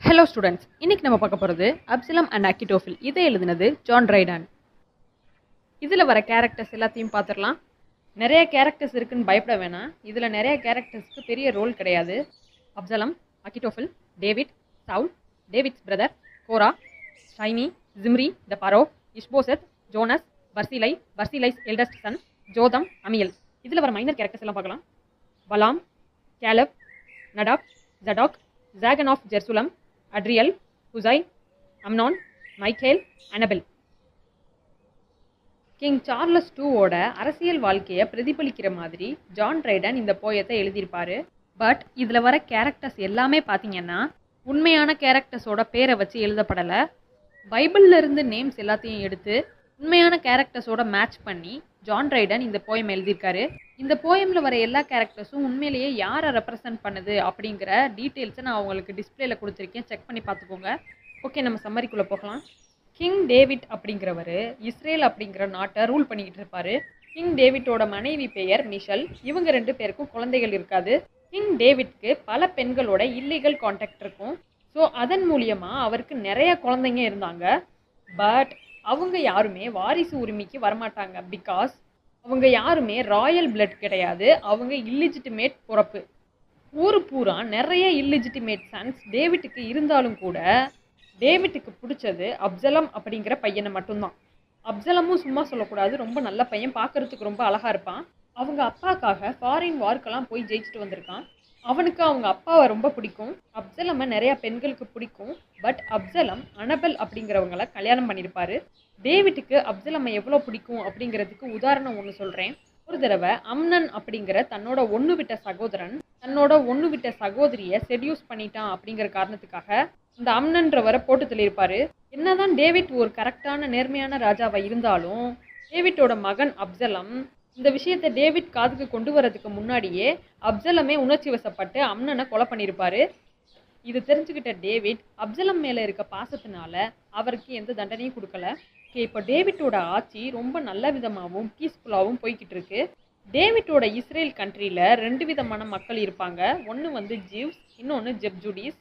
Hello students, இன்னைக்கு நம்ம பார்க்க போகிறது அப்சிலம் அண்ட் அக்கிட்டோஃபில். இதை எழுதினது ஜான் ரைடான். இதில் வர கேரக்டர்ஸ் எல்லாத்தையும் பார்த்துடலாம். நிறைய கேரக்டர்ஸ் இருக்குன்னு பயப்பட வேணாம். இதில் நிறைய கேரக்டர்ஸ்க்கு பெரிய ரோல் கிடையாது. Absalom, Achitophel, David, Saul, David's brother, Corah, Shimei, Zimri, the Pharaoh, Ishbosheth, Jonas, Barzillai's eldest son, Jotham, Amiel. இதில் வர மைனர் கேரக்டர்ஸ் எல்லாம் பார்க்கலாம். Balaam, Caleb, Nadab, Zadok, Sagan of Jerusalem, Adriel, Hushai, Amnon, Michal, Annabel. King Charles டூவோட அரசியல் வாழ்க்கையை பிரதிபலிக்கிற மாதிரி John ரைடன் இந்த போயத்தை எழுதியிருப்பாரு. பட் இதில் வர கேரக்டர்ஸ் எல்லாமே பார்த்தீங்கன்னா உண்மையான கேரக்டர்ஸோட பேரை வச்சு எழுதப்படலை. பைபிளில் இருந்து நேம்ஸ் எல்லாத்தையும் எடுத்து உண்மையான கேரக்டர்ஸோட மேட்ச் பண்ணி ஜான் ரைடன் இந்த போயம் எழுதியிருக்காரு. இந்த போயமில் வர எல்லா கேரக்டர்ஸும் உண்மையிலேயே யாரை ரெப்ரசன்ட் பண்ணுது அப்படிங்கிற டீட்டெயில்ஸை நான் உங்களுக்கு டிஸ்பிளேல கொடுத்துருக்கேன். செக் பண்ணி பார்த்துக்கோங்க. ஓகே, நம்ம சம்மரிக்குள்ளே போகலாம். கிங் டேவிட் அப்படிங்கிறவர் இஸ்ரேல் அப்படிங்கிற நாட்டை ரூல் பண்ணிக்கிட்டு இருப்பார். கிங் டேவிட்டோட மனைவி பெயர் மிஷல். இவங்க 2 பேருக்கும் குழந்தைகள் இருக்காது. கிங் டேவிட்க்கு பல பெண்களோட இல்லீகல் கான்டாக்ட் இருக்கும். ஸோ அதன் மூலியமாக அவருக்கு நிறைய குழந்தைங்க இருந்தாங்க. பட் அவங்க யாருமே வாரிசு உரிமைக்கு வரமாட்டாங்க. பிகாஸ் அவங்க யாருமே ராயல் பிளட் கிடையாது. அவங்க இல்லிஜிட்டிமேட் பிறப்பு. ஊரு பூரா நிறைய இல்லிஜிட்டிமேட் சன்ஸ் டேவிட்டுக்கு இருந்தாலும் கூட டேவிட்டுக்கு பிடிச்சது அப்சலம் அப்படிங்கிற பையனை மட்டும்தான். அப்சலமும் சும்மா சொல்லக்கூடாது, ரொம்ப நல்ல பையன், பார்க்கறதுக்கு ரொம்ப அழகா இருப்பான். அவங்க அப்பாக்காக ஃபாரின் வார்க்கெல்லாம் போய் ஜெயிச்சுட்டு வந்திருக்கான். அவனுக்கு அவங்க அப்பாவை ரொம்ப பிடிக்கும். அப்சலமை நிறைய பெண்களுக்கு பிடிக்கும். பட் அப்சலம் அனபெல் அப்படிங்கிறவங்கள கல்யாணம் பண்ணியிருப்பாரு. டேவிட்டுக்கு அப்சலமை எவ்வளோ பிடிக்கும் அப்படிங்கிறதுக்கு உதாரணம் ஒன்று சொல்கிறேன். ஒரு தடவை அம்னன் அப்படிங்கிற தன்னோட ஒன்று விட்ட சகோதரன் தன்னோட ஒன்று விட்ட சகோதரியை செடியூஸ் பண்ணிட்டான் அப்படிங்கிற காரணத்துக்காக இந்த அம்னன்றவரை போட்டு தள்ளியிருப்பாரு. என்னதான் டேவிட் ஒரு கரெக்டான நேர்மையான ராஜாவா இருந்தாலும் டேவிட்டோட மகன் அப்சலம் இந்த விஷயத்தை டேவிட் காதுக்கு கொண்டு வரதுக்கு முன்னாடியே அப்சலமே உணர்ச்சி வசப்பட்டு அம்னனை கொலை பண்ணியிருப்பாரு. இது தெரிஞ்சுக்கிட்ட டேவிட் அப்சலம் மேலே இருக்க பாசத்தினால அவருக்கு எந்த தண்டனையும் கொடுக்கல. இப்போ டேவிட்டோட ஆட்சி ரொம்ப நல்ல விதமாகவும் பீஸ்ஃபுல்லாகவும் போய்கிட்டு இருக்கு. டேவிட்டோட இஸ்ரேல் கண்ட்ரியில் 2 விதமான மக்கள் இருப்பாங்க. ஒன்று ஜிவ்ஸ், இன்னொன்று ஜெப்ஜூடிஸ்.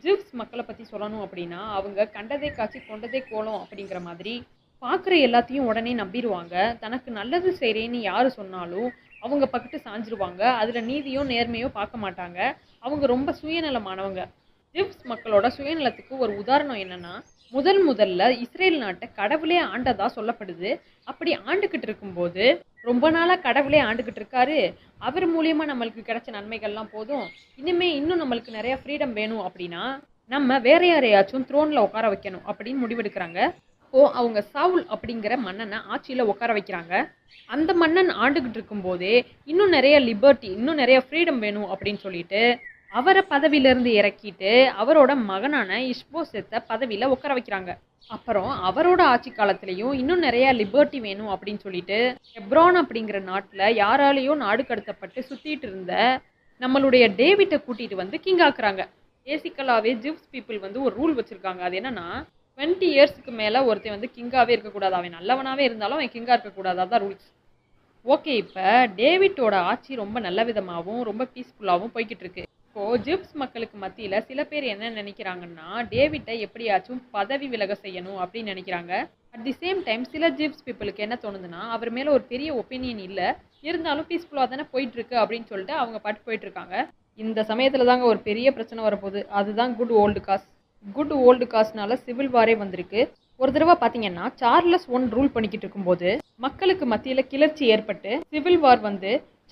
ஜிவ்ஸ் மக்களை பற்றி சொல்லணும் அப்படின்னா அவங்க கண்டதே காட்சி கொண்டதே கோலம் அப்படிங்கிற மாதிரி பார்க்குற எல்லாத்தையும் உடனே நம்பிடுவாங்க. தனக்கு நல்லது செய்கிறேன்னு யார் சொன்னாலும் அவங்க பக்கத்து சாஞ்சிருவாங்க. அதில் நீதியோ நேர்மையோ பார்க்க மாட்டாங்க. அவங்க ரொம்ப சுயநலமானவங்க. ஜிவ்ஸ் மக்களோட சுயநலத்துக்கு ஒரு உதாரணம் என்னன்னா, முதல்ல இஸ்ரேல் நாட்டை கடவுளே ஆண்டதா சொல்லப்படுது. அப்படி ஆண்டுக்கிட்டு இருக்கும்போது ரொம்ப நாளாக கடவுளே ஆண்டுக்கிட்டு இருக்காரு. அவர் மூலியமா நம்மளுக்கு கிடைச்ச நன்மைகள்லாம் போதும், இன்னும் நம்மளுக்கு நிறைய ஃப்ரீடம் வேணும் அப்படின்னா நம்ம வேற யாரையாச்சும் த்ரோனில் உட்கார வைக்கணும் அப்படின்னு முடிவெடுக்கிறாங்க. அப்போது அவங்க சவுல் அப்படிங்கிற மன்னனை ஆட்சியில் உட்கார வைக்கிறாங்க. அந்த மன்னன் ஆண்டுகிட்டு இருக்கும்போதே இன்னும் நிறைய லிபர்ட்டி, இன்னும் நிறைய ஃப்ரீடம் வேணும் அப்படின்னு சொல்லிட்டு அவரை பதவியிலேருந்து இறக்கிட்டு அவரோட மகனான இஷ்போசெத்தை பதவியில் உட்கார வைக்கிறாங்க. அப்புறம் அவரோட ஆட்சி காலத்திலையும் இன்னும் நிறைய லிபர்ட்டி வேணும் அப்படின்னு சொல்லிட்டு ஹெப்ரான் அப்படிங்கிற நாட்டில் யாராலேயோ நாடு கடத்தப்பட்டு சுற்றிட்டு இருந்த நம்மளுடைய டேவிட்டை கூட்டிகிட்டு வந்து கிங் ஆக்குறாங்க. பேசிக்கலாகவே ஜிவ்ஸ் பீப்புள் ஒரு ரூல் வச்சுருக்காங்க. அது என்னன்னா, 20 இயர்ஸுக்கு மேலே ஒருத்தன் கிங்காகவே இருக்கக்கூடாது. அவன் நல்லவனாகவே இருந்தாலும் அவன் கிங்காக இருக்கக்கூடாது. அதான் ரூல்ஸ். ஓகே, இப்போ டேவிட்டோட ஆட்சி ரொம்ப நல்ல விதமாகவும் ரொம்ப பீஸ்ஃபுல்லாகவும் போய்கிட்டு இருக்கு. இப்போது ஜிவ்ஸ் மக்களுக்கு மத்தியில் சில பேர் என்ன நினைக்கிறாங்கன்னா, டேவிட்டை எப்படியாச்சும் பதவி விலக செய்யணும் அப்படின்னு நினைக்கிறாங்க. அட் தி சேம் டைம் சில ஜிவ்ஸ் பீப்புளுக்கு என்ன தோணுதுன்னா, அவர் மேலே ஒரு பெரிய ஒப்பீனியன் இல்லை, இருந்தாலும் பீஸ்ஃபுல்லாக தானே போயிட்டுருக்கு அப்படின்னு சொல்லிட்டு அவங்க பாட்டு போயிட்டுருக்காங்க. இந்த சமயத்தில் தாங்க ஒரு பெரிய பிரச்சனை வரப்போகுது. அதுதான் குட் ஓல்டு காஸ்னால சிவில் வாரே வந்திருக்கு. ஒரு தடவை பார்த்தீங்கன்னா, சார்லஸ் 1 ரூல் பண்ணிக்கிட்டு இருக்கும்போது மக்களுக்கு மத்தியில் கிளர்ச்சி ஏற்பட்டு சிவில் வார்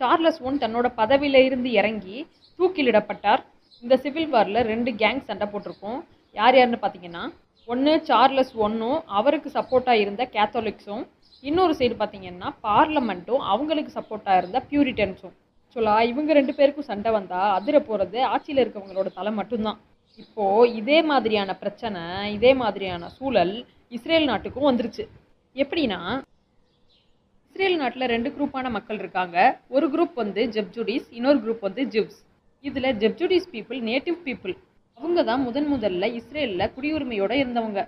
சார்லஸ் 1 தன்னோட பதவியில இருந்து இறங்கி தூக்கிலிடப்பட்டார். இந்த சிவில் வாரில் 2 கேங் சண்டை போட்டிருக்கோம். யாருன்னு பார்த்தீங்கன்னா, ஒன்று சார்லஸ் 1 அவருக்கு சப்போர்ட்டாக இருந்த கேத்தோலிக்ஸும், இன்னொரு சைடு பார்த்தீங்கன்னா பார்லமெண்ட்டும் அவங்களுக்கு சப்போர்ட்டாக இருந்த பியூரிட்டன்ஸும். இவங்க 2 பேருக்கும் சண்டை வந்தால் அதிர போகிறது ஆட்சியில் இருக்கவங்களோட தலை மட்டும்தான். இப்போது இதே மாதிரியான பிரச்சனை, இதே மாதிரியான சூழல் இஸ்ரேல் நாட்டுக்கும் வந்துருச்சு. எப்படின்னா, இஸ்ரேல் நாட்டில் 2 குரூப்பான மக்கள் இருக்காங்க. ஒரு குரூப் ஜெப்ஜூடிஸ், இன்னொரு குரூப் ஜிவ்ஸ். இதில் ஜெப்ஜூடிஸ் பீப்புள் நேட்டிவ் பீப்புள். அவங்க தான் முதல்ல இஸ்ரேலில் குடியுரிமையோடு இருந்தவங்க.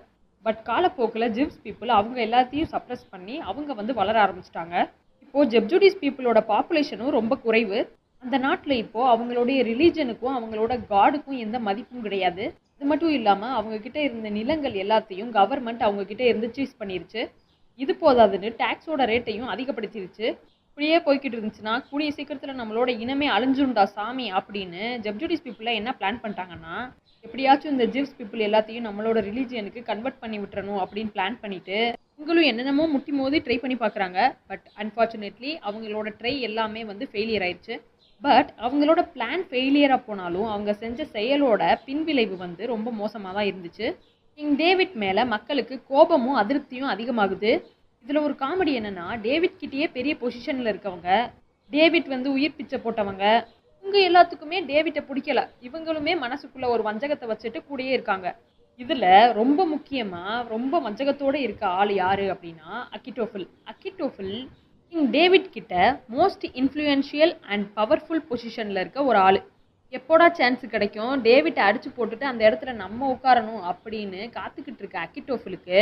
பட் காலப்போக்கில் ஜிவ்ஸ் பீப்புள் அவங்க எல்லாத்தையும் சப்ரஸ் பண்ணி அவங்க வளர ஆரம்பிச்சிட்டாங்க. இப்போது ஜெப்ஜூடிஸ் பீப்புளோட பாப்புலேஷனும் ரொம்ப குறைவு. அந்த நாட்டில் இப்போ அவங்களுடைய ரிலீஜனுக்கும் அவங்களோட காடுக்கும் எந்த மதிப்பும் கிடையாது. அது மட்டும் இல்லாமல் அவங்க கிட்ட இருந்த நிலங்கள் எல்லாத்தையும் கவர்மெண்ட் அவங்க கிட்ட இருந்து சீஸ் பண்ணிருச்சு. இது போதாதுன்னு டாக்ஸோட ரேட்டையும் அதிகப்படுத்திருச்சு. இப்படியே போய்கிட்டு இருந்துச்சுன்னா கூடிய சீக்கிரத்தில் நம்மளோட இனமே அழிஞ்சுண்டா சாமி அப்படின்னு ஜப்ஜூடிஸ் பீப்புளை என்ன பிளான் பண்ணிட்டாங்கன்னா, எப்படியாச்சும் இந்த ஜிவ்ஸ் பீப்புள் எல்லாத்தையும் நம்மளோட ரிலீஜியனுக்கு கன்வெர்ட் பண்ணி விட்டுறணும் அப்படின்னு பிளான் பண்ணிட்டு இவங்களும் என்னென்னமோ முட்டி மோதி ட்ரை பண்ணி பார்க்குறாங்க. பட் அன்ஃபார்ச்சுனேட்லி அவங்களோட ட்ரை எல்லாமே வந்து ஃபெயிலியர் ஆயிடுச்சு. பட் அவங்களோட பிளான் ஃபெயிலியராக போனாலும் அவங்க செஞ்ச செயலோட பின்விளைவு வந்து ரொம்ப மோசமாக தான் இருந்துச்சு. கிங் டேவிட் மேலே மக்களுக்கு கோபமும் அதிருப்தியும் அதிகமாகுது. இதில் ஒரு காமெடி என்னென்னா, டேவிட் கிட்டேயே பெரிய பொசிஷனில் இருக்கவங்க, டேவிட் வந்து உயிர் பிச்சை போட்டவங்க, இவங்க எல்லாத்துக்குமே டேவிட்டை பிடிக்கல. இவங்களுமே மனசுக்குள்ளே ஒரு வஞ்சகத்தை வச்சுட்டு கூடயே இருக்காங்க. இதில் ரொம்ப முக்கியமாக ரொம்ப வஞ்சகத்தோடு இருக்க ஆள் யார் அப்படின்னா அக்கிட்டோஃபில். அக்கிட்டோஃபில் கிங் டேவிட் கிட்ட மோஸ்ட் இன்ஃப்ளூயன்ஷியல் அண்ட் பவர்ஃபுல் பொசிஷனில் இருக்க ஒரு ஆள். எப்போடா சான்ஸ் கிடைக்கும் டேவிட்டை அடித்து போட்டுட்டு அந்த இடத்துல நம்ம உட்காரணும் அப்படின்னு காத்துக்கிட்டு இருக்க அக்கிட்டோஃபிலுக்கு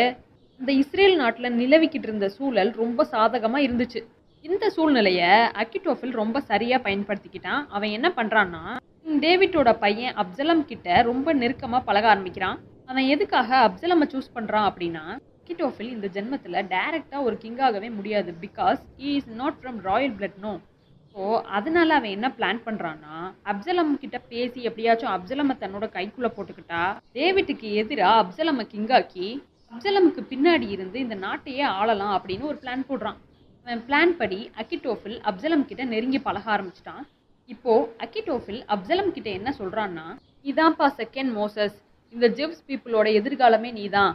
இந்த இஸ்ரேல் நாட்டில் நிலவிக்கிட்டு இருந்த சூழல் ரொம்ப சாதகமாக இருந்துச்சு. இந்த சூழ்நிலையை அக்கிட்டோஃபில் ரொம்ப சரியாக பயன்படுத்திக்கிட்டான். அவன் என்ன பண்ணுறான்னா, டேவிட்டோட பையன் அப்சலம் கிட்ட ரொம்ப நெருக்கமாக பழக ஆரம்பிக்கிறான். அவன் எதுக்காக அப்சலமை சூஸ் பண்ணுறான் அப்படின்னா, அக்கிட்டோஃபில் இந்த ஜென்மத்தில் டைரெக்டாக ஒரு கிங்காகவே முடியாது. Because he is not from royal blood no. So அதனால அவன் என்ன பிளான் பண்ணுறான்னா, அப்சலம் கிட்ட பேசி எப்படியாச்சும் அப்சலமை தன்னோட கைக்குள்ளே போட்டுக்கிட்டா டேவிட்டுக்கு எதிராக அப்சலமை கிங்காக்கி அப்சலமுக்கு பின்னாடி இருந்து இந்த நாட்டையே ஆளலாம் அப்படின்னு ஒரு பிளான் போடுறான். அவன் பிளான் படி அக்கிட்டோஃபில் அப்சலம் கிட்ட நெருங்கி பழக ஆரம்பிச்சிட்டான். இப்போது அக்கிட்டோஃபில் அப்சலம் கிட்ட என்ன சொல்கிறான்னா, இதான்ப்பா செகண்ட் மோசஸ், இந்த ஜிவ்ஸ் பீப்புளோட எதிர்காலமே நீ தான்,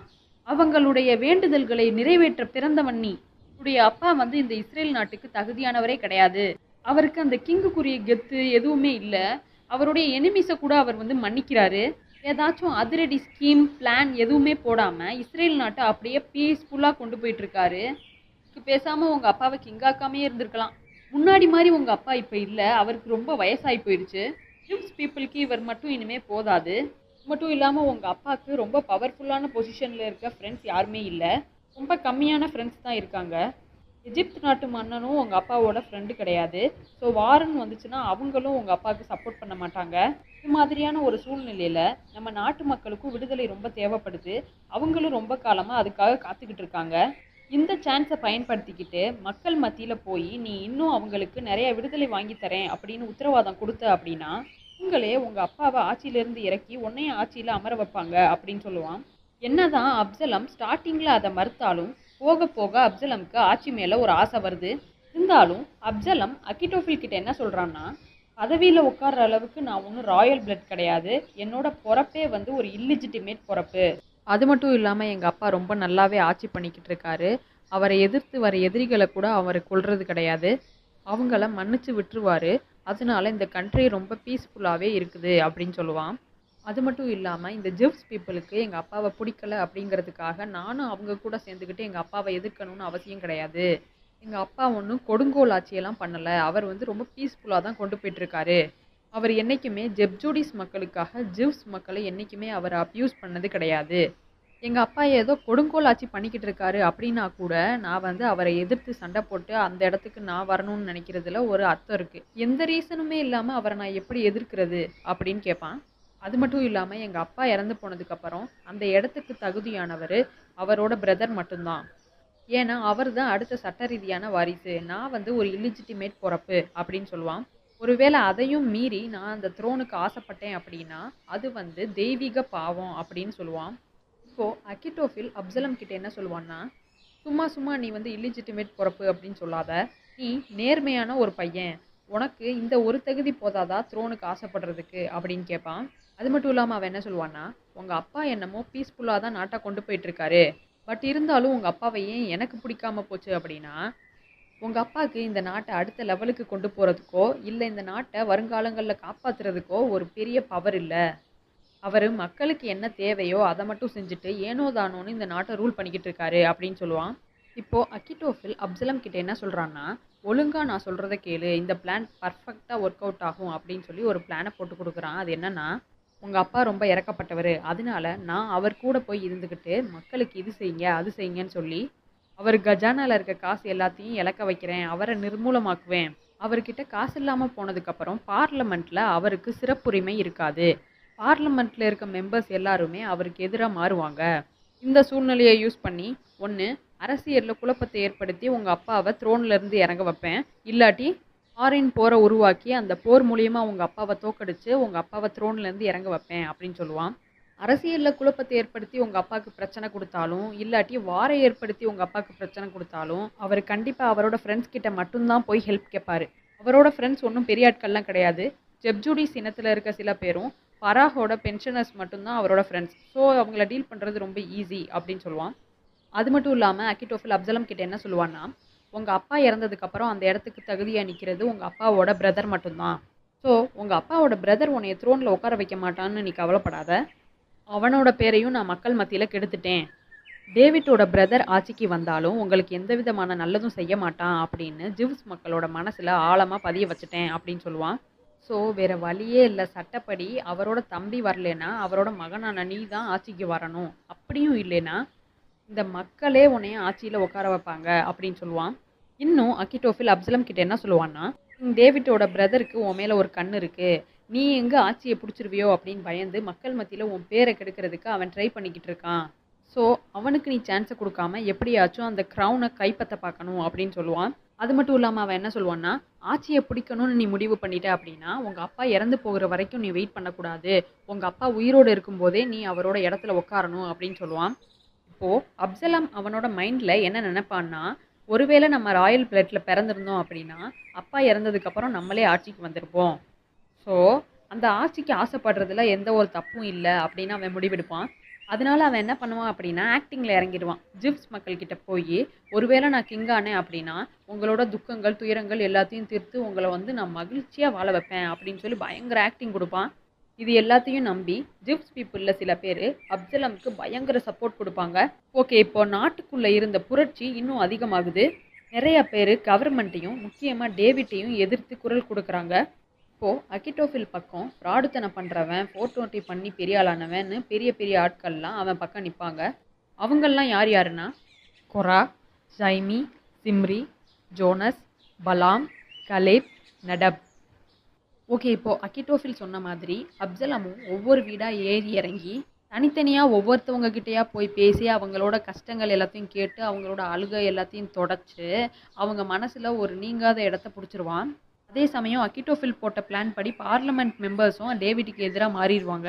அவங்களுடைய வேண்டுதல்களை நிறைவேற்ற பிறந்தவன் நீ. உடைய அப்பா வந்து இந்த இஸ்ரேல் நாட்டுக்கு தகுதியானவரே கிடையாது. அவருக்கு அந்த கிங்குக்குரிய கெத்து எதுவுமே இல்லை. அவருடைய எனிமிஸை கூட அவர் வந்து மன்னிக்கிறாரு. ஏதாச்சும் அதிரடி ஸ்கீம் பிளான் எதுவுமே போடாமல் இஸ்ரேல் நாட்டை அப்படியே பீஸ்ஃபுல்லாக கொண்டு போயிட்டுருக்காரு. பேசாமல் உங்கள் அப்பாவை கிங்காக்காமே இருந்திருக்கலாம். முன்னாடி மாதிரி உங்கள் அப்பா இப்போ இல்லை, அவருக்கு ரொம்ப வயசாகி போயிடுச்சு. ஜிவ்ஸ் பீப்புளுக்கு இவர் மட்டும் இனிமேல் போதாது. மட்டும் இல்லாமல் உங்கள் அப்பாவுக்கு ரொம்ப பவர்ஃபுல்லான பொசிஷனில் இருக்க ஃப்ரெண்ட்ஸ் யாருமே இல்லை. ரொம்ப கம்மியான ஃப்ரெண்ட்ஸ் தான் இருக்காங்க. எஜிப்த் நாட்டு மன்னனும் உங்கள் அப்பாவோட ஃப்ரெண்டு கிடையாது. ஸோ வாரன் வந்துச்சுன்னா அவங்களும் உங்கள் அப்பாவுக்கு சப்போர்ட் பண்ண மாட்டாங்க. இது மாதிரியான ஒரு சூழ்நிலையில் நம்ம நாட்டு மக்களுக்கும் விடுதலை ரொம்ப தேவைப்படுது. அவங்களும் ரொம்ப காலமாக அதுக்காக காத்துக்கிட்டு இருக்காங்க. இந்த சான்ஸை பயன்படுத்திக்கிட்டு மக்கள் மத்தியில் போய் நீ இன்னும் அவங்களுக்கு நிறைய விடுதலை வாங்கி தரேன் அப்படின்னு உத்தரவாதம் கொடுத்த அப்படின்னா உங்களே உங்கள் அப்பாவை ஆட்சியிலேருந்து இறக்கி உன்னைய ஆட்சியில் அமர வைப்பாங்க அப்படின்னு சொல்லுவான். என்னதான் அப்சலம் ஸ்டார்டிங்கில் அதை மறுத்தாலும் போக போக அப்சலமுக்கு ஆட்சி மேலே ஒரு ஆசை வருது. இருந்தாலும் அப்சலம் அக்கிட்டோஃபில் கிட்ட என்ன சொல்கிறான்னா, பதவியில் உட்கார்ற அளவுக்கு நான் ஒன்றும் ராயல் பிளட் கிடையாது. என்னோட பிறப்பே வந்து ஒரு இல்லிஜிட்டிமேட் பிறப்பு. அது மட்டும் இல்லாமல் எங்கள் அப்பா ரொம்ப நல்லாவே ஆட்சி பண்ணிக்கிட்டு இருக்காரு. அவரை எதிர்த்து வர எதிரிகளை கூட அவர் கொல்றது கிடையாது. அவங்கள மன்னிச்சு விட்டுருவார். அதனால இந்த கண்ட்ரி ரொம்ப பீஸ்ஃபுல்லாகவே இருக்குது அப்படின்னு சொல்லுவான். அது மட்டும் இல்லாமல் இந்த ஜிவ்ஸ் பீப்புளுக்கு எங்கள் அப்பாவை பிடிக்கல அப்படிங்கிறதுக்காக நானும் அவங்க கூட சேர்ந்துக்கிட்டு எங்கள் அப்பாவை எதிர்க்கணும்னு அவசியம் கிடையாது. எங்கள் அப்பா ஒன்றும் கொடுங்கோல் ஆட்சியெல்லாம் பண்ணலை. அவர் வந்து ரொம்ப பீஸ்ஃபுல்லாக தான் கொண்டு போயிட்டுருக்காரு. அவர் என்றைக்குமே ஜப்ஜூடிஸ் மக்களுக்காக ஜிவ்ஸ் மக்களை என்றைக்குமே அவர் அப்யூஸ் பண்ணது கிடையாது. எங்கள் அப்பா ஏதோ கொடுங்கோல் ஆட்சி பண்ணிக்கிட்டு இருக்காரு அப்படின்னா கூட நான் வந்து அவரை எதிர்த்து சண்டை போட்டு அந்த இடத்துக்கு நான் வரணும்னு நினைக்கிறதுல ஒரு அர்த்தம் இருக்குது. எந்த ரீசனுமே இல்லாமல் அவரை நான் எப்படி எதிர்க்கிறது அப்படின்னு கேட்பான். அது மட்டும் இல்லாமல் எங்கள் அப்பா இறந்து போனதுக்கப்புறம் அந்த இடத்துக்கு தகுதியானவர் அவரோட பிரதர் மட்டும்தான். ஏன்னா அவர் தான் அடுத்த சட்ட ரீதியான வாரிசு. நான் வந்து ஒரு இல்லிஜிட்டிமேட் பிறப்பு அப்படின்னு சொல்லுவான். ஒருவேளை அதையும் மீறி நான் அந்த த்ரோனுக்கு ஆசைப்பட்டேன் அப்படின்னா அது வந்து தெய்வீக பாவம் அப்படின்னு சொல்லுவான். இப்போது அக்கிட்டோஃபில் அப்சலம் கிட்ட என்ன சொல்லுவான்னா, சும்மா சும்மா நீ வந்து இல்லிஜிட்டிமேட் பிறப்பு அப்படின்னு சொல்லாத. நீ நேர்மையான ஒரு பையன். உனக்கு இந்த ஒரு தகுதி போதாதா த்ரோனுக்கு ஆசைப்படுறதுக்கு அப்படின்னு கேட்பான். அது மட்டும் இல்லாமல் அவன் என்ன சொல்லுவான்னா, உங்கள் அப்பா என்னமோ பீஸ்ஃபுல்லாக தான் நாட்டை கொண்டு போயிட்டுருக்காரு. பட் இருந்தாலும் உங்கள் அப்பாவை ஏன் எனக்கு பிடிக்காம போச்சு அப்படின்னா, உங்கள் அப்பாவுக்கு இந்த நாட்டை அடுத்த லெவலுக்கு கொண்டு போகிறதுக்கோ இல்லை இந்த நாட்டை வருங்காலங்களில் காப்பாற்றுறதுக்கோ ஒரு பெரிய பவர் இல்லை. அவர் மக்களுக்கு என்ன தேவையோ அதை மட்டும் செஞ்சுட்டு ஏனோ தானோன்னு இந்த நாட்டை ரூல் பண்ணிக்கிட்டு இருக்காரு அப்படின்னு சொல்லுவான். இப்போது அக்கிட்டோஃபில் அப்சலம் கிட்ட என்ன சொல்கிறான்னா, ஒழுங்காக நான் சொல்கிறத கேளு, இந்த பிளான் பர்ஃபெக்டாக ஒர்க் அவுட் ஆகும் அப்படின்னு சொல்லி ஒரு பிளானை போட்டு கொடுக்குறான். அது என்னென்னா, உங்கள் அப்பா ரொம்ப இறக்கப்பட்டவர், அதனால நான் அவர் கூட போய் இருந்துக்கிட்டு மக்களுக்கு இது செய்யுங்க அது செய்யுங்கன்னு சொல்லி அவர் கஜானாவில் இருக்க காசு எல்லாத்தையும் இழக்க வைக்கிறேன், அவரை நிர்மூலமாக்குவேன் அவர்கிட்ட காசு இல்லாமல் போனதுக்கப்புறம் பார்லமெண்ட்டில் அவருக்கு சிறப்புரிமை இருக்காது. பார்லமெண்ட்டில் இருக்க மெம்பர்ஸ் எல்லாருமே அவருக்கு எதிராக மாறுவாங்க. இந்த சூழ்நிலையை யூஸ் பண்ணி ஒன்று அரசியலில் குழப்பத்தை ஏற்படுத்தி உங்கள் அப்பாவை த்ரோன்லேருந்து இறங்க வைப்பேன், இல்லாட்டி ஃபாரின் போரை உருவாக்கி அந்த போர் மூலியமாக உங்கள் அப்பாவை தோக்கடிச்சு உங்கள் அப்பாவை த்ரோன்லேருந்து இறங்க வைப்பேன் அப்படின்னு சொல்லுவான். அரசியலில் குழப்பத்தை ஏற்படுத்தி உங்கள் அப்பாவுக்கு பிரச்சனை கொடுத்தாலும் இல்லாட்டி வாரை ஏற்படுத்தி உங்கள் அப்பாவுக்கு பிரச்சனை கொடுத்தாலும் அவர் கண்டிப்பாக அவரோட ஃப்ரெண்ட்ஸ் கிட்ட மட்டும்தான் போய் ஹெல்ப் கேட்பாரு. அவரோட ஃப்ரெண்ட்ஸ் ஒன்றும் பெரிய ஆட்கள்லாம் கிடையாது. ஜப்ஜூடிஸ் இனத்தில் இருக்க சில பேரும் பராஹோட பென்ஷனர்ஸ் மட்டும்தான் அவரோட ஃப்ரெண்ட்ஸ். ஸோ அவங்கள டீல் பண்ணுறது ரொம்ப ஈஸி அப்படின்னு சொல்லுவான். அது மட்டும் இல்லாமல் அகிட்டோஃபெல் அப்சலம் கிட்ட என்ன சொல்லுவான்னா, உங்கள் அப்பா இறந்ததுக்கப்புறம் அந்த இடத்துக்கு தகுதியாக நிற்கிறது உங்கள் அப்பாவோட பிரதர் மட்டும்தான். ஸோ உங்கள் அப்பாவோட பிரதர் உன்னைய த்ரோனில் உட்கார வைக்க மாட்டான்னு நீ கவலைப்படாத. அவனோட பேரையும் நான் மக்கள் மத்தியில் கெடுத்துட்டேன். டேவிட்டோட பிரதர் ஆட்சிக்கு வந்தாலும் உங்களுக்கு எந்த விதமான நல்லதும் செய்ய மாட்டான் அப்படின்னு ஜிவ்ஸ் மக்களோட மனசில் ஆழமாக பதிய வச்சுட்டேன் அப்படின்னு சொல்லுவான். ஸோ வேறு வழியே இல்லை, சட்டப்படி அவரோட தம்பி வரலனா அவரோட மகனான நீ தான் ஆட்சிக்கு வரணும், அப்படியும் இல்லைன்னா இந்த மக்களே உன்னைய ஆட்சியில் உட்கார வைப்பாங்க அப்படின்னு சொல்லுவான். இன்னும் அகிட்டோஃபெல் அப்சலம் கிட்ட என்ன சொல்லுவான்னா, டேவிட்டோட பிரதருக்கு உன் மேலே ஒரு கண் இருக்குது, நீ எங்கே ஆட்சியை பிடிச்சிருவியோ அப்படின்னு பயந்து மக்கள் மத்தியில் உன் பேரை கெடுக்கிறதுக்கு அவன் ட்ரை பண்ணிக்கிட்டு இருக்கான். ஸோ அவனுக்கு நீ சான்ஸை கொடுக்காம எப்படியாச்சும் அந்த க்ரௌனை கைப்பற்ற பார்க்கணும் அப்படின்னு சொல்லுவான். அது மட்டும் இல்லாமல் அவன் என்ன சொல்லுவான்னா, ஆட்சியை பிடிக்கணும்னு நீ முடிவு பண்ணிட்ட அப்படின்னா உங்கள் அப்பா இறந்து போகிற வரைக்கும் நீ வெயிட் பண்ணக்கூடாது, உங்கள் அப்பா உயிரோடு இருக்கும்போதே நீ அவரோட இடத்துல உட்காரணும் அப்படின்னு சொல்லுவான். இப்போது அப்சலம் அவனோட மைண்டில் என்ன நினைப்பான்னா, ஒருவேளை நம்ம ராயல் பிளட்டில் பிறந்திருந்தோம் அப்படின்னா அப்பா இறந்ததுக்கப்புறம் நம்மளே ஆட்சிக்கு வந்திருப்போம். ஸோ அந்த ஆட்சிக்கு ஆசைப்படுறதுல எந்த ஒரு தப்பும் இல்லை அப்படின்னு அவன் முடிவெடுப்பான். அதனால அவன் என்ன பண்ணுவான் அப்படின்னா ஆக்டிங்கில் இறங்கிடுவான். ஜிவ்ஸ் மக்கள்கிட்ட போய் ஒருவேளை நான் கிங்கானே அப்படின்னா உங்களோட துக்கங்கள் துயரங்கள் எல்லாத்தையும் தீர்த்து உங்களை நான் மகிழ்ச்சியாக வாழ வைப்பேன் அப்படின்னு சொல்லி பயங்கர ஆக்டிங் கொடுப்பான். இது எல்லாத்தையும் நம்பி ஜிவ்ஸ் பீப்புளில் சில பேர் அப்சலமுக்கு பயங்கர சப்போர்ட் கொடுப்பாங்க. ஓகே, இப்போ நாட்டுக்குள்ளே இருந்த புரட்சி இன்னும் அதிகமாகுது. நிறைய பேர் கவர்மெண்ட்டையும் முக்கியமாக டேவிட்டையும் எதிர்த்து குரல் கொடுக்குறாங்க. இப்போது அகிட்டோஃபெல் பக்கம் ஃப்ராடுத்தனம் பண்ணுறவன் 420 பண்ணி பெரிய ஆளானவன்னு பெரிய பெரிய ஆட்கள்லாம் அவன் பக்கம் நிற்பாங்க. அவங்கெல்லாம் யார் யாருன்னா, கொரா, ஜைமி, சிம்ரி, ஜோனஸ், பலாம், கலேப், நடப். ஓகே, இப்போது அகிட்டோஃபெல் சொன்ன மாதிரி அப்சலமும் ஒவ்வொரு வீடாக ஏறி இறங்கி தனித்தனியாக ஒவ்வொருத்தவங்க கிட்டேயா போய் பேசி அவங்களோட கஷ்டங்கள் எல்லாத்தையும் கேட்டு அவங்களோட அழுகை எல்லாத்தையும் தொடச்சி அவங்க மனசில் ஒரு நீங்காத இடத்த பிடிச்சிருவான். அதே சமயம் அகிட்டோஃபெல் போட்ட பிளான் படி பார்லமெண்ட் மெம்பர்ஸும் டேவிட்டுக்கு எதிராக மாறிடுவாங்க.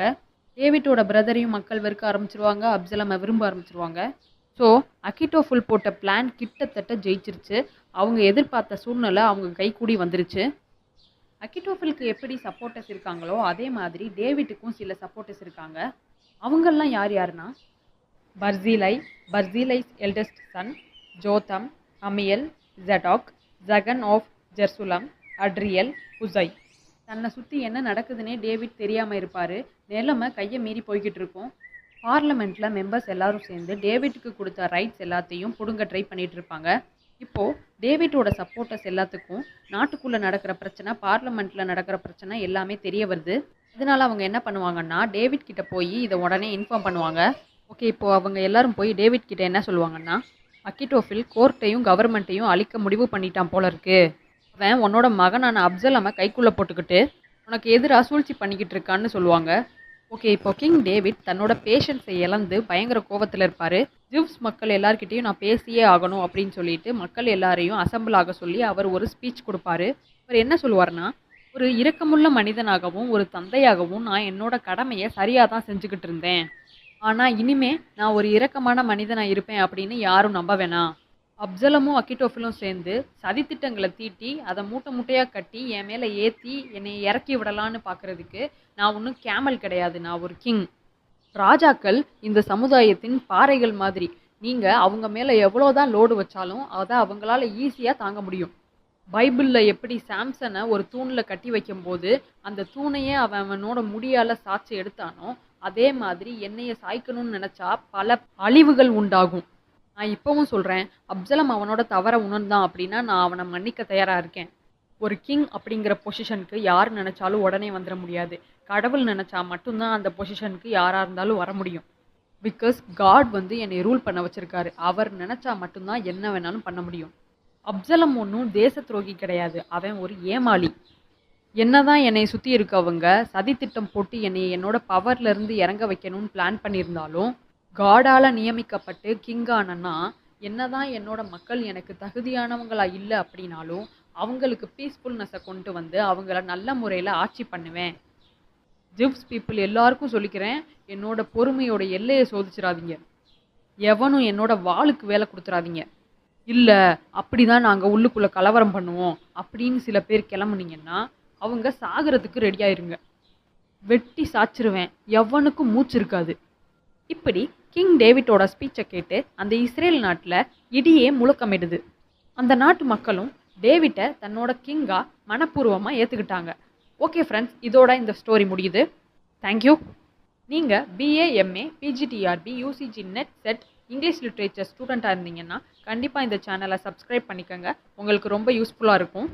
டேவிட்டோட பிரதரையும் மக்கள் வெறுக்க ஆரம்பிச்சிருவாங்க, அப்சலமை விரும்ப ஆரம்பிச்சிருவாங்க. ஸோ அகிட்டோஃபெல் போட்ட பிளான் கிட்டத்தட்ட ஜெயிச்சிருச்சு. அவங்க எதிர்பார்த்த சூழ்நிலை அவங்க கைக்கூடி வந்துருச்சு. அகிட்டோஃபெலுக்கு எப்படி சப்போர்ட்டர்ஸ் இருக்காங்களோ அதே மாதிரி டேவிட்டுக்கும் சில சப்போர்ட்டர்ஸ் இருக்காங்க. அவங்கெல்லாம் யார் யாருன்னா, Barzillai's eldest son, Jotham, Amiel, Zadok, Sagan of Jerusalem, Adriel, Hushai. தன்னை சுற்றி என்ன நடக்குதுன்னே டேவிட் தெரியாமல் இருப்பார். நிலைமை கையை மீறி போய்கிட்டு இருக்கும். பார்லமெண்ட்டில் மெம்பர்ஸ் எல்லாரும் சேர்ந்து டேவிட்டுக்கு கொடுத்த ரைட்ஸ் எல்லாத்தையும் பிடுங்க ட்ரை பண்ணிகிட்டு இருப்பாங்க. இப்போது டேவிட்டோட சப்போர்ட்டர்ஸ் எல்லாத்துக்கும் நாட்டுக்குள்ளே நடக்கிற பிரச்சனை, பார்லமெண்ட்டில் நடக்கிற பிரச்சனை எல்லாமே தெரிய வருது. அதனால் அவங்க என்ன பண்ணுவாங்கன்னா, டேவிட் கிட்ட போய் இதை உடனே இன்ஃபார்ம் பண்ணுவாங்க. ஓகே, இப்போது அவங்க எல்லாரும் போய் டேவிட் கிட்ட என்ன சொல்லுவாங்கன்னா, அகிட்டோஃபெல் கோர்ட்டையும் கவர்மெண்ட்டையும் அழிக்க முடிவு பண்ணிட்டான் போல இருக்கு. அவன் உன்னோட மகனான அப்சலமை கைக்குள்ளே போட்டுக்கிட்டு உனக்கு எதிராக சூழ்ச்சி பண்ணிக்கிட்டு இருக்கான்னு சொல்லுவாங்க. ஓகே, இப்போ கிங் டேவிட் தன்னோட பேஷன்ஸை இழந்து பயங்கர கோபத்தில் இருப்பார். ஜிவ்ஸ் மக்கள் எல்லார்கிட்டையும் நான் பேசியே ஆகணும் அப்படின்னு சொல்லிட்டு மக்கள் எல்லாரையும் அசம்பிள் ஆக சொல்லி அவர் ஒரு ஸ்பீச் கொடுப்பாரு. அவர் என்ன சொல்லுவார்னா, ஒரு இரக்கமுள்ள மனிதனாகவும் ஒரு தந்தையாகவும் நான் என்னோட கடமையை சரியாக தான் செஞ்சுக்கிட்டு இருந்தேன். ஆனால் இனிமே நான் ஒரு இரக்கமான மனிதனாக இருப்பேன் அப்படின்னு யாரும் நம்ப வேணாம். அப்சலமும் அகிட்டோஃபெலும் சேர்ந்து சதித்திட்டங்களை தீட்டி அதை மூட்டை மூட்டையாக கட்டி என் மேலே ஏற்றி என்னை இறக்கி விடலான்னு பார்க்குறதுக்கு நான் ஒன்றும் கேமல் கிடையாது, நான் ஒரு கிங். ராஜாக்கள் இந்த சமுதாயத்தின் பாறைகள் மாதிரி. நீங்கள் அவங்க மேலே எவ்வளோதான் லோடு வச்சாலும் அதை அவங்களால ஈஸியாக தாங்க முடியும். பைபிளில் எப்படி சாம்சனை ஒரு தூணில் கட்டி வைக்கும்போது அந்த தூணையே அவனோட முடியால் சாய்ச்சி எடுத்தானோ, அதே மாதிரி என்னையை சாய்க்கணும்னு நினச்சா பல அழிவுகள் உண்டாகும். நான் இப்போவும் சொல்கிறேன், அப்சலம் அவனோட தவற உணர்ந்தான் அப்படின்னா நான் அவனை மன்னிக்க தயாராக இருக்கேன். ஒரு கிங் அப்படிங்கிற பொசிஷனுக்கு யார் நினச்சாலும் உடனே வந்துட முடியாது. கடவுள் நினச்சா மட்டும்தான் அந்த பொசிஷனுக்கு யாராக இருந்தாலும் வர முடியும். பிகாஸ் காட் என்னை ரூல் பண்ண வச்சுருக்காரு. அவர் நினச்சா மட்டும்தான் என்ன வேணாலும் பண்ண முடியும். அப்சலம் ஒன்றும் தேச துரோகி கிடையாது, அவன் ஒரு ஏமாளி. என்னதான் என்னை சுற்றி இருக்கவங்க சதித்திட்டம் போட்டு என்னை என்னோட பவர்ல இருந்து இறங்க வைக்கணும்னு பிளான் பண்ணியிருந்தாலும், காடால நியமிக்கப்பட்டு கிங் ஆனன்னா, என்னதான் என்னோட மக்கள் எனக்கு தகுதியானவங்களா இல்லை அப்படின்னாலும் அவங்களுக்கு பீஸ்ஃபுல்னஸை கொண்டு வந்து அவங்கள நல்ல முறையில் ஆட்சி பண்ணுவேன். ஜிவ்ஸ் பீப்புள் எல்லாருக்கும் சொல்லிக்கிறேன், என்னோட பொறுமையோட எல்லையை சோதிச்சிடாதீங்க. எவனும் என்னோட வாளுக்கு வேலை கொடுத்துறாதீங்க. இல்லை அப்படிதான் நாங்கள் உள்ளுக்குள்ளே கலவரம் பண்ணுவோம் அப்படின்னு சில பேர் கிளம்புனீங்கன்னா அவங்க சாகிறதுக்கு ரெடியாயிருங்க. வெட்டி சாச்சிருவேன், எவனுக்கும் மூச்சு இருக்காது. இப்படி கிங் டேவிட்டோட ஸ்பீச்சை கேட்டு அந்த இஸ்ரேல் நாட்டில் இடியே முழக்கமிடுது. அந்த நாட்டு மக்களும் டேவிட்டை தன்னோட கிங்கா மனப்பூர்வமாக ஏற்றுக்கிட்டாங்க. ஓகே ஃப்ரெண்ட்ஸ், இதோட இந்த ஸ்டோரி முடியுது. தேங்க்யூ. நீங்கள் BA, MA, PGTRB, UGC, NET, SET, English literature ஸ்டூடெண்ட்டாக இருந்தீங்கன்னா கண்டிப்பாக இந்த சேனலை சப்ஸ்கிரைப் பண்ணிக்கோங்க. உங்களுக்கு ரொம்ப யூஸ்ஃபுல்லாக இருக்கும்.